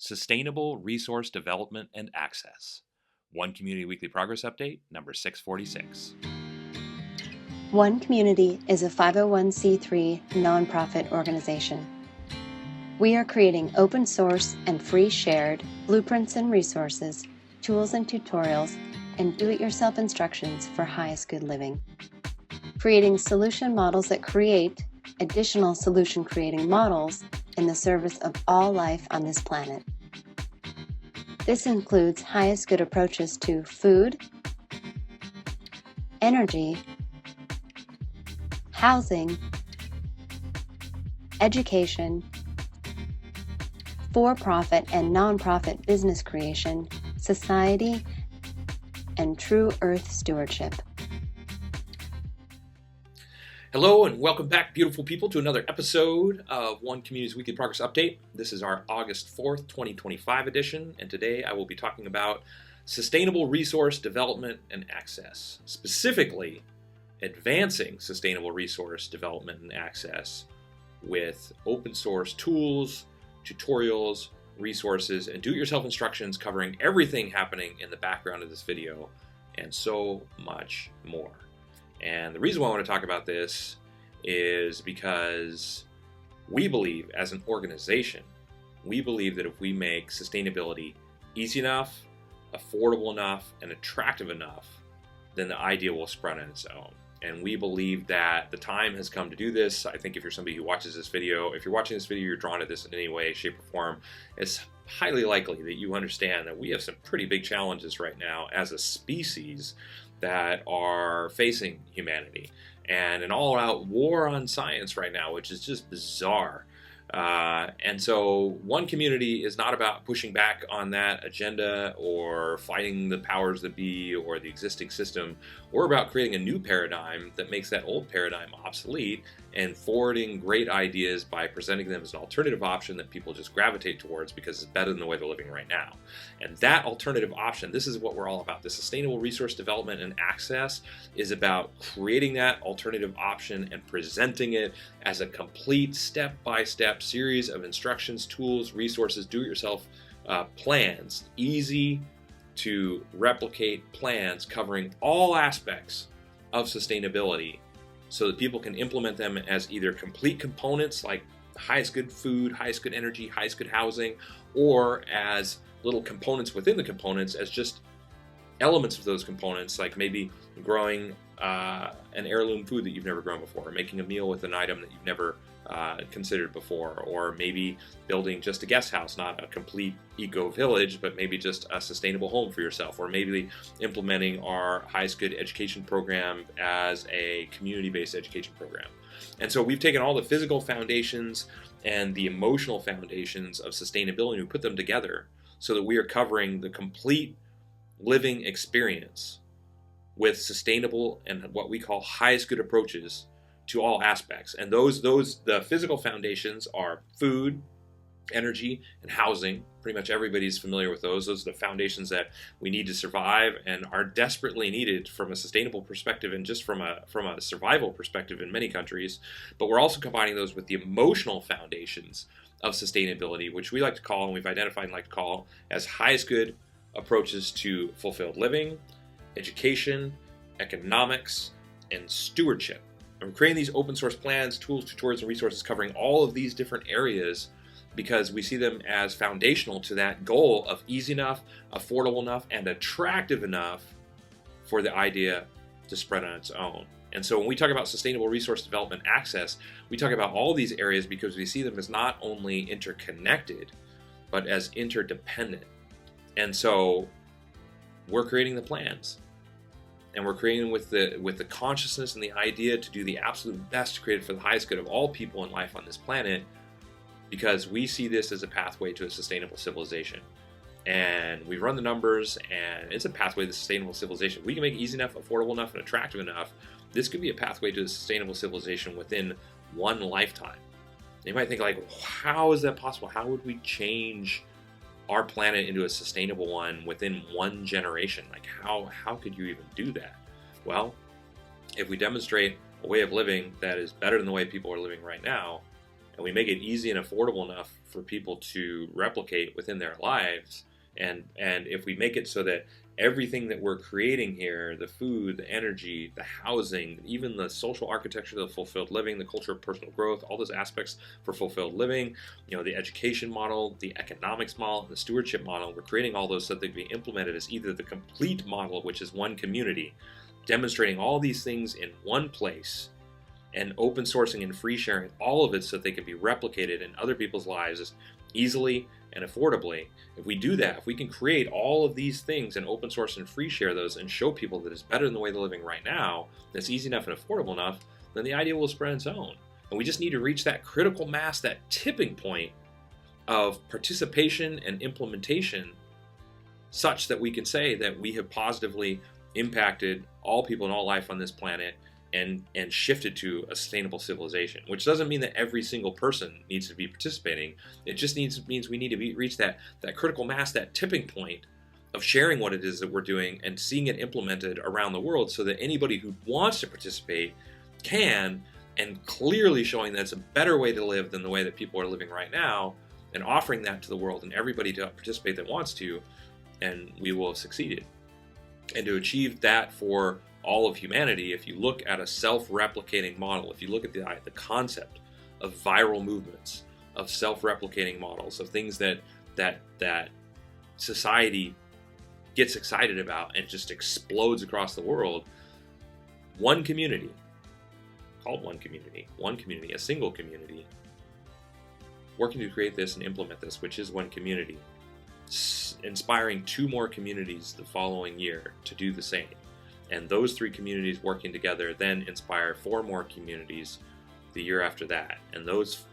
Sustainable Resource Development and Access. One Community Weekly Progress Update, number 646. One Community is a 501c3 nonprofit organization. We are creating open source and free shared blueprints and resources, tools and tutorials, and do-it-yourself instructions for highest good living. Creating solution models that create additional solution creating models in the service of all life on this planet. This includes highest good approaches to food, energy, housing, education, for-profit and non-profit business creation, society, and true earth stewardship. Hello and welcome back, beautiful people, to another episode of One Community's Weekly Progress Update. This is our August 4th, 2025 edition, and today I will be talking about sustainable resource development and access, specifically advancing sustainable resource development and access with open source tools, tutorials, resources, and do-it-yourself instructions covering everything happening in the background of this video and so much more. And the reason why I want to talk about this is because we believe, as an organization, we believe that if we make sustainability easy enough, affordable enough, and attractive enough, then the idea will spread on its own. And we believe that the time has come to do this. I think if you're somebody who watches this video, if you're watching this video, you're drawn to this in any way, shape, or form, it's highly likely that you understand that we have some pretty big challenges right now as a species that are facing humanity, and an all-out war on science right now, which is just bizarre. And so One Community is not about pushing back on that agenda or fighting the powers that be or the existing system. We're about creating a new paradigm that makes that old paradigm obsolete and forwarding great ideas by presenting them as an alternative option that people just gravitate towards because it's better than the way they're living right now. And that alternative option, this is what we're all about. The sustainable resource development and access is about creating that alternative option and presenting it as a complete step-by-step series of instructions, tools, resources, do-it-yourself plans, easy to replicate plans covering all aspects of sustainability, so that people can implement them as either complete components like highest good food, highest good energy, highest good housing, or as little components within the components as just elements of those components, like maybe growing an heirloom food that you've never grown before, or making a meal with an item that you've never considered before, or maybe building just a guest house, not a complete eco-village, but maybe just a sustainable home for yourself, or maybe implementing our highest good education program as a community-based education program. And so we've taken all the physical foundations and the emotional foundations of sustainability and we put them together so that we are covering the complete living experience with sustainable and what we call highest good approaches to all aspects. And the physical foundations are food, energy, and housing. Pretty much everybody's familiar with those. Those are the foundations that we need to survive and are desperately needed from a sustainable perspective and just from a survival perspective in many countries. But we're also combining those with the emotional foundations of sustainability, which we like to call, and we've identified and like to call, as highest good approaches to fulfilled living, education, economics, and stewardship. And we're creating these open source plans, tools, tutorials, and resources covering all of these different areas because we see them as foundational to that goal of easy enough, affordable enough, and attractive enough for the idea to spread on its own. And so when we talk about sustainable resource development access, we talk about all these areas because we see them as not only interconnected, but as interdependent. And so we're creating the plans. And we're creating with the consciousness and the idea to do the absolute best to create it for the highest good of all people in life on this planet, because we see this as a pathway to a sustainable civilization. And we run the numbers, and it's a pathway to sustainable civilization. We can make it easy enough, affordable enough, and attractive enough. This could be a pathway to a sustainable civilization within one lifetime. You might think, like, how is that possible? How would we change our planet into a sustainable one within one generation? Like, how could you even do that? Well, if we demonstrate a way of living that is better than the way people are living right now, and we make it easy and affordable enough for people to replicate within their lives, and if we make it so that everything that we're creating here, the food, the energy, the housing, even the social architecture of fulfilled living, the culture of personal growth, all those aspects for fulfilled living, the education model, the economics model, the stewardship model, we're creating all those so that they can be implemented as either the complete model, which is one community, demonstrating all these things in one place, and open sourcing and free sharing all of it so that they can be replicated in other people's lives easily and affordably. If we do that, if we can create all of these things and open source and free share those and show people that it's better than the way they're living right now, that's easy enough and affordable enough, then the idea will spread on its own. And we just need to reach that critical mass, that tipping point of participation and implementation, such that we can say that we have positively impacted all people and all life on this planet and shifted to a sustainable civilization, which doesn't mean that every single person needs to be participating. It just means we need to reach that critical mass, that tipping point of sharing what it is that we're doing and seeing it implemented around the world so that anybody who wants to participate can, and clearly showing that it's a better way to live than the way that people are living right now, and offering that to the world and everybody to participate that wants to, and we will have succeeded. And to achieve that for all of humanity, if you look at a self-replicating model, if you look at the concept of viral movements, of self-replicating models, of things that society gets excited about and just explodes across the world, one community, a single community, working to create this and implement this, which is one community, inspiring 2 more communities the following year to do the same. And those 3 communities working together then inspire 4 more communities the year after that. And those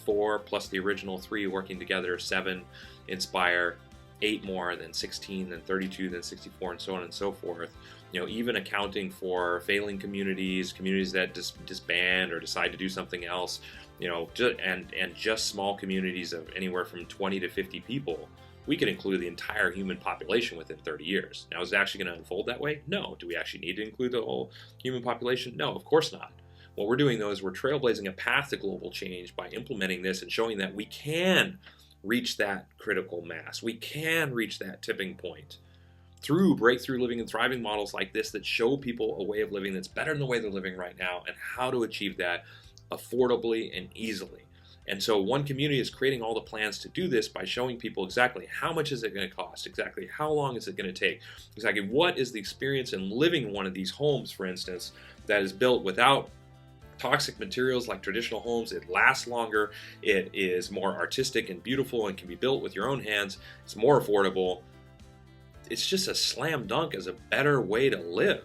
4 plus the original 3 working together, 7, inspire 8 more, then 16, then 32, then 64, and so on and so forth. Even accounting for failing communities that disband or decide to do something else, and just small communities of anywhere from 20 to 50 people. We can include the entire human population within 30 years. Now, is it actually going to unfold that way? No. Do we actually need to include the whole human population? No, of course not. What we're doing, though, is we're trailblazing a path to global change by implementing this and showing that we can reach that critical mass. We can reach that tipping point through breakthrough living and thriving models like this that show people a way of living that's better than the way they're living right now, and how to achieve that affordably and easily. And so one community is creating all the plans to do this by showing people exactly how much is it going to cost, exactly how long is it going to take, exactly what is the experience in living in one of these homes, for instance, that is built without toxic materials like traditional homes. It lasts longer, it is more artistic and beautiful and can be built with your own hands, it's more affordable. It's just a slam dunk as a better way to live.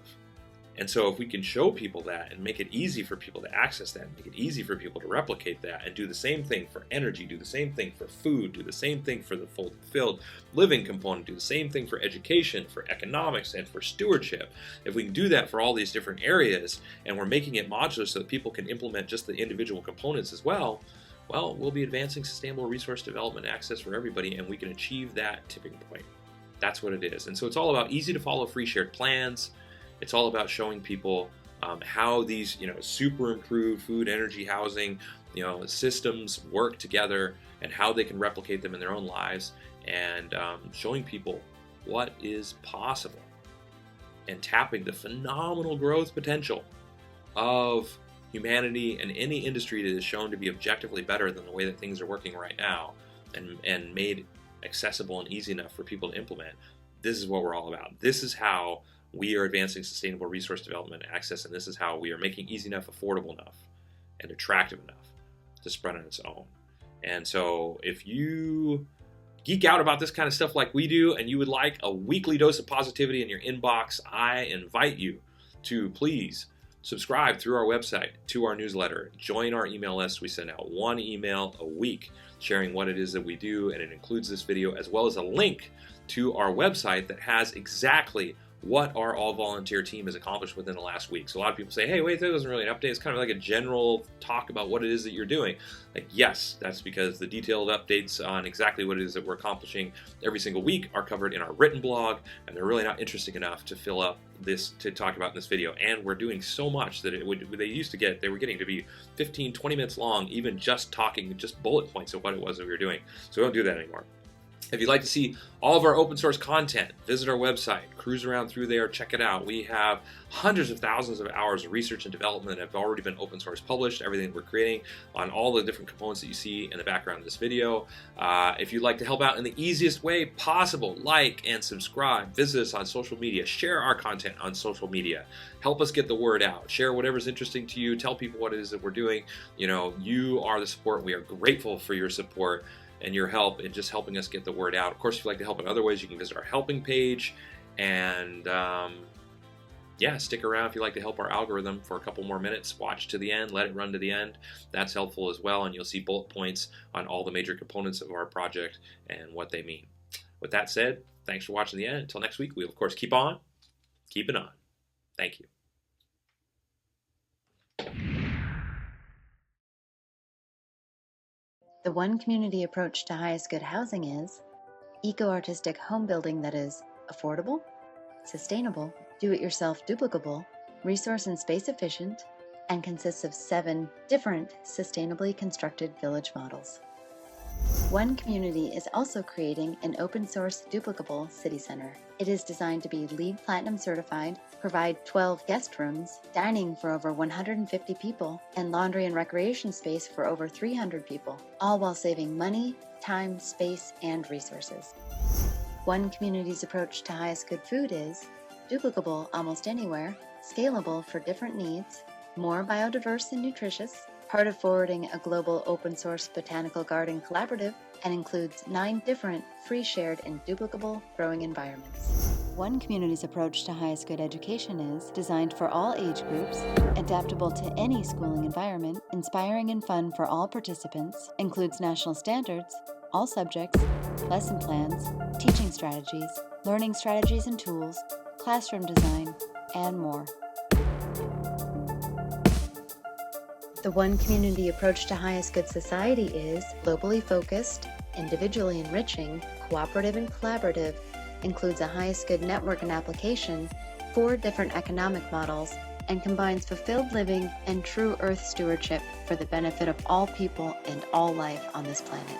And so if we can show people that and make it easy for people to access that, make it easy for people to replicate that, and do the same thing for energy, do the same thing for food, do the same thing for the fulfilled living component, do the same thing for education, for economics, and for stewardship, if we can do that for all these different areas, and we're making it modular so that people can implement just the individual components as well, we'll be advancing sustainable resource development access for everybody, and we can achieve that tipping point. That's what it is. And so it's all about easy to follow free shared plans. It's all about showing people how these, super improved food, energy, housing, systems work together and how they can replicate them in their own lives, and showing people what is possible and tapping the phenomenal growth potential of humanity and any industry that is shown to be objectively better than the way that things are working right now, and made accessible and easy enough for people to implement. This is what we're all about. This is how we are advancing sustainable resource development and access, and this is how we are making easy enough, affordable enough, and attractive enough to spread on its own. And so if you geek out about this kind of stuff like we do, and you would like a weekly dose of positivity in your inbox, I invite you to please subscribe through our website to our newsletter. Join our email list. We send out 1 email a week sharing what it is that we do, and it includes this video as well as a link to our website that has exactly what our all-volunteer team has accomplished within the last week. So a lot of people say, hey, wait, that wasn't really an update. It's kind of like a general talk about what it is that you're doing. Like, yes, that's because the detailed updates on exactly what it is that we're accomplishing every single week are covered in our written blog, and they're really not interesting enough to fill up this, to talk about in this video. And we're doing so much that they were getting to be 15, 20 minutes long, even just talking, just bullet points of what it was that we were doing. So we don't do that anymore. If you'd like to see all of our open source content, visit our website, cruise around through there, check it out. We have hundreds of thousands of hours of research and development that have already been open source published, everything that we're creating on all the different components that you see in the background of this video. If you'd like to help out in the easiest way possible, like and subscribe, visit us on social media, share our content on social media, help us get the word out, share whatever's interesting to you, tell people what it is that we're doing. You know, you are the support. We are grateful for your support and your help in just helping us get the word out. Of course, if you'd like to help in other ways, you can visit our helping page. And yeah, stick around if you'd like to help our algorithm for a couple more minutes. Watch to the end, let it run to the end. That's helpful as well, and you'll see bullet points on all the major components of our project and what they mean. With that said, thanks for watching the end. Until next week, we'll of course keep on keeping on. Thank you. The one community approach to highest good housing is eco-artistic home building that is affordable, sustainable, do-it-yourself duplicable, resource and space efficient, and consists of 7 different sustainably constructed village models. One Community is also creating an open-source duplicable city center. It is designed to be LEED Platinum certified, provide 12 guest rooms, dining for over 150 people, and laundry and recreation space for over 300 people, all while saving money, time, space, and resources. One Community's approach to highest good food is duplicable almost anywhere, scalable for different needs, more biodiverse and nutritious, part of forwarding a global open-source botanical garden collaborative, and includes 9 different free, shared, and duplicable growing environments. One Community's approach to highest good education is designed for all age groups, adaptable to any schooling environment, inspiring and fun for all participants, includes national standards, all subjects, lesson plans, teaching strategies, learning strategies and tools, classroom design, and more. The One Community approach to highest good society is globally focused, individually enriching, cooperative and collaborative, includes a highest good network and application, 4 different economic models, and combines fulfilled living and true earth stewardship for the benefit of all people and all life on this planet.